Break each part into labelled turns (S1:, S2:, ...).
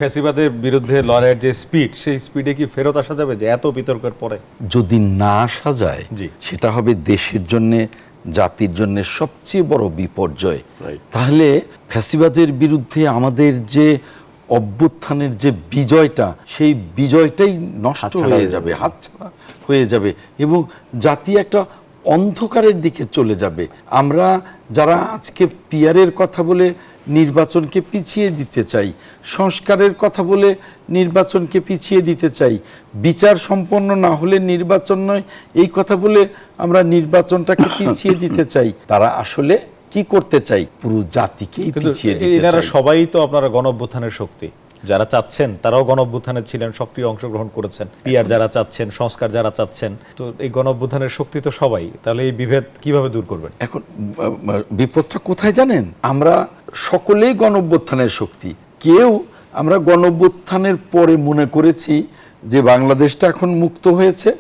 S1: ফ্যাসিবাদের বিরুদ্ধে লড়াইয়ের যে স্পিড, সেই স্পিডে কি ফেরত আসা যাবে যে এত বিতর্কের পরে?
S2: যদি না আসা যায় সেটা হবে দেশের জন্য, জাতির জন্য সবচেয়ে বড় বিপর্যয়। তাহলে ফ্যাসিবাদের বিরুদ্ধে আমাদের যে অভ্যুত্থানের যে বিজয়টা, সেই বিজয়টাই নষ্ট হয়ে যাবে, হাতছাড়া হয়ে যাবে এবং জাতি একটা অন্ধকারের দিকে চলে যাবে। আমরা যারা আজকে পিয়ারের কথা বলে নির্বাচনকে পিছিয়ে দিতে চাই, সংস্কারের কথা বলে নির্বাচনকে পিছিয়ে দিতে চাই, বিচার সম্পন্ন না হলে নির্বাচন নয় এই কথা বলে আমরা নির্বাচনটাকে পিছিয়ে দিতে চাই, তারা আসলে কি করতে চাই? পুরো জাতিকেই পিছিয়ে দিতে চাই।
S1: সবাই তো আপনারা গণঅভ্যুত্থানের শক্তি, যারা চাচ্ছেন তারাও গণঅভ্যুত্থানে ছিলেন, সক্রিয় অংশগ্রহণ করেছেন। পিয়ার যারা চাচ্ছেন, সংস্কার যারা চাচ্ছেন, তো এই গণঅভ্যুত্থানের শক্তি তো সবাই। তাহলে এই বিভেদ কিভাবে দূর করবেন?
S2: এখন বিপদটা কোথায় জানেন? আমরা সকলেই গণঅভ্যুত্থানের শক্তি। কেউ আমরা গণঅভ্যুত্থানের পরে মনে করেছি যে বাংলাদেশটা এখন মুক্ত হয়েছে,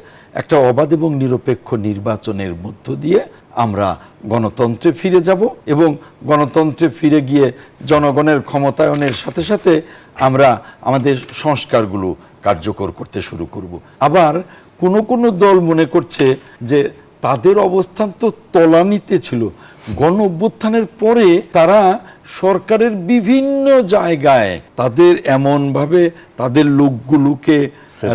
S2: একটা অবাধ এবং নিরপেক্ষ নির্বাচনের মধ্য দিয়ে আমরা গণতন্ত্রে ফিরে যাব এবং গণতন্ত্রে ফিরে গিয়ে জনগণের ক্ষমতায়নের সাথে সাথে আমরা আমাদের সংস্কারগুলো কার্যকর করতে শুরু করব। আবার কোনো দল মনে করছে যে তাদের অবস্থান তো তলানিতে ছিল, গণ অভ্যুত্থানের পরে তারা সরকারের বিভিন্ন জায়গায় তাদের এমনভাবে তাদের লোকগুলোকে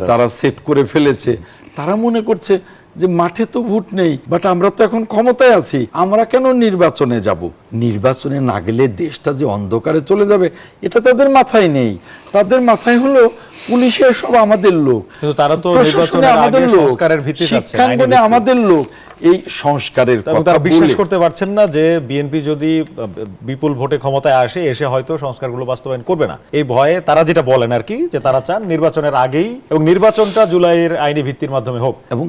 S2: তারা সেট করে ফেলেছে, তারা মনে করছে যে মাঠে তো ভোট নেই, বাট আমরা তো এখন ক্ষমতায় আছি, আমরা কেন নির্বাচনে যাব? নির্বাচনে না গেলে দেশটা যে অন্ধকারে চলে যাবে এটা তাদের মাথায় নেই। তাদের মাথায় হলো পুলিশের সব আমাদের লোক,
S1: কিন্তু তারা তো নির্বাচনের আগে সংস্কারের ভিত্তি চাচ্ছে,
S2: শিক্ষাঙ্গনে আমাদের লোক। এই সংস্কারের কথা
S1: তারা বিশ্বাস করতে পারছেন না যে বিএনপি যদি বিপুল ভোটে ক্ষমতায় আসে, এসে হয়তো সংস্কারগুলো বাস্তবায়ন করবে না। এই ভয়ে তারা যেটা বলেন আর কি, যে তারা চান নির্বাচনের আগেই এবং নির্বাচনটা জুলাইয়ের আইনি ভিত্তির মাধ্যমে হোক।
S2: এবং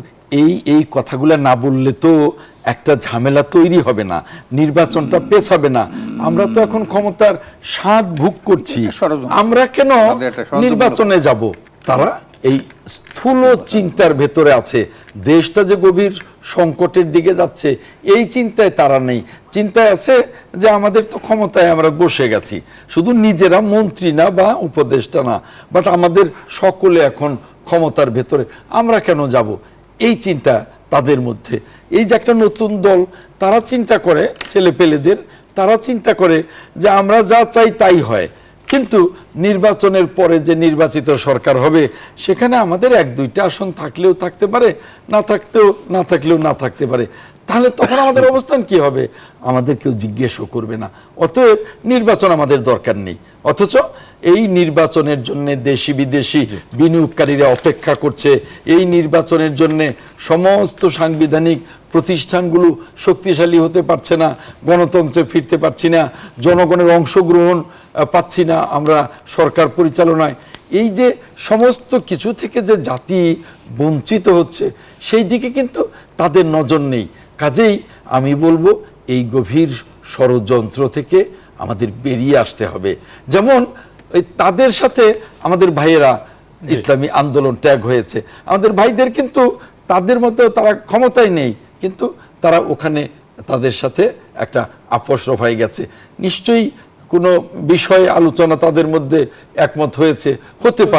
S2: এই কথাগুলো না বললে তো একটা ঝামেলা তৈরি হবে না, নির্বাচনটা পেছাবে না। আমরা তো এখন ক্ষমতার স্বাদ ভোগ করছি, আমরা কেন নির্বাচনে যাব? তারা এই স্থূল চিন্তার ভেতরে আছে, দেশটা যে গভীর সংকটের দিকে যাচ্ছে এই চিন্তায় তারা নেই। চিন্তায় আছে যে আমাদের তো ক্ষমতায় আমরা বসে গেছি, শুধু নিজেরা মন্ত্রী না বা উপদেষ্টা না, বাট আমাদের সকলে এখন ক্ষমতার ভেতরে, আমরা কেন যাব? এই চিন্তা তাদের মধ্যে। এই যে একটা নতুন দল, তারা চিন্তা করে ছেলেপেলেদের, তারা চিন্তা করে যে আমরা যা চাই তাই হয়, কিন্তু নির্বাচনের পরে যে নির্বাচিত সরকার হবে সেখানে আমাদের এক দুইটা আসন থাকলেও থাকতে পারে, না থাকলেও না থাকতে পারে। তাহলে তখন আমাদের অবস্থান কি হবে? আমাদের কেউ জিজ্ঞেসও করবে না। অতএব নির্বাচন আমাদের দরকার নেই। অথচ এই নির্বাচনের জন্য দেশি বিদেশি বিনিয়োগকারীরা অপেক্ষা করছে, এই নির্বাচনের জন্য সমস্ত সাংবিধানিক প্রতিষ্ঠানগুলো শক্তিশালী হতে পারছে না, গণতন্ত্রে ফিরতে পারছি না, জনগণের অংশগ্রহণ পাচ্ছি না আমরা সরকার পরিচালনায়। এই যে সমস্ত কিছু থেকে যে জাতি বঞ্চিত হচ্ছে সেই দিকে কিন্তু তাদের নজর নেই। কাজেই আমি বলবো এই গভীর ষড়যন্ত্র থেকে আমাদের বেরিয়ে আসতে হবে। যেমন তাদের সাথে আমাদের ভাইয়েরা ইসলামী আন্দোলন ত্যাগ হয়েছে, আমাদের ভাইদের কিন্তু তাদের মতো তারা ক্ষমতায় নেই, কিন্তু তারা ওখানে তাদের সাথে একটা আপোষ রফাই গেছে। নিশ্চয়ই কোনো বিষয়ে আলোচনা তাদের মধ্যে একমত হতে পারে।